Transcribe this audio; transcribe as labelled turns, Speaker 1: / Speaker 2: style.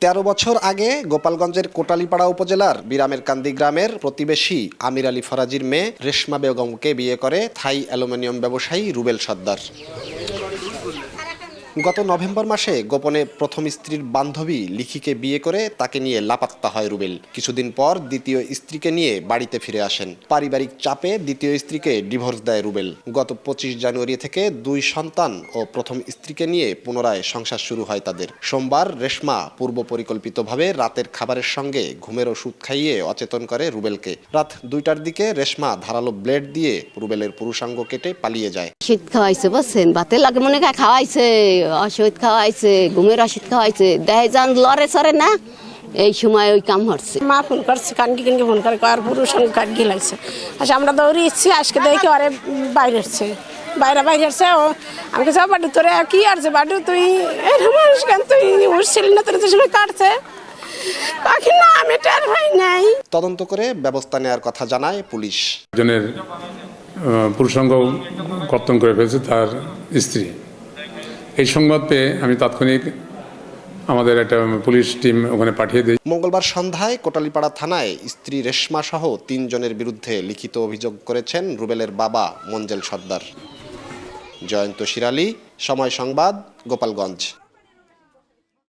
Speaker 1: 13 বছর আগে গোপালগঞ্জের কোটালীপাড়া উপজেলার বিরামের কান্দি গ্রামের প্রতিবেশী আমির আলী ফরাজির মেয়ে রেশমা বেগমকে বিয়ে করে থাই অ্যালুমিনিয়াম ব্যবসায়ী রুবেল সর্দার। গত নভেম্বর মাসে গোপনে প্রথম স্ত্রীর বান্ধবী লিখিকে বিয়ে করে তাকে নিয়ে লাপাত্তা হয় রুবেল। কিছুদিন পর দ্বিতীয় স্ত্রীকে নিয়ে বাড়িতে ফিরে আসেন। পারিবারিক চাপে দ্বিতীয় স্ত্রীকে ডিভোর্স দেয় রুবেল। গত 25 জানুয়ারি থেকে 2 সন্তান ও প্রথম স্ত্রীকে নিয়ে পুনরায় সংসার শুরু হয় তাদের। সোমবার রেশমা পূর্ব পরিকল্পিতভাবে রাতের খাবারের সঙ্গে ঘুমের ওষুধ খাইয়ে অচেতন করে রুবেলকে। রাত 2টার দিকে রেশমা ধারালো ব্লেড দিয়ে রুবেলের পুরুষাঙ্গ কেটে পালিয়ে যায়।
Speaker 2: ওষুধ খাওয়াইছে, বলছেন বাতে লাগে মনে হয় খাওয়াইছে, ওষুধ খাওয়াইছে, ঘুমের ওষুধ খাওয়াইছে, দেয় যান লড়ে সরে না, এই সময় ওই কাম হচ্ছে।
Speaker 3: মা ফোন করছে, কানকি ফোন করে আর পুরুষাঙ্গ কাটকি লাগছে। আচ্ছা আমরা দৌড়ে এসেছি, আজকে দেখি ওরে বাইরে আসছে, বাইরে আসছে। ও আমাকে সব বাটু তোরে কি আসছে বাটু তুই মানুষ কেন তুই উঠছিলি না, তোর সময় কাটছে পাখি না, আমি টের ভাই নাই।
Speaker 1: তদন্ত করে ব্যবস্থা নেওয়ার কথা জানায় পুলিশ।
Speaker 4: একজনের পুরুষাঙ্গ কর্তন করে ফেলেছে তার স্ত্রী। এই সংবাদ পেয়ে আমি তাৎক্ষণিক আমাদের একটা পুলিশ টিম ওখানে পাঠিয়ে দিই।
Speaker 1: মঙ্গলবার সন্ধ্যায় কোটালীপাড়া থানায় স্ত্রী রেশমা সহ 3 জনের বিরুদ্ধে লিখিত অভিযোগ করেছেন রুবেলের বাবা মঞ্জেল সর্দার। জয়ন্ত শিরালী, সময় সংবাদ, গোপালগঞ্জ।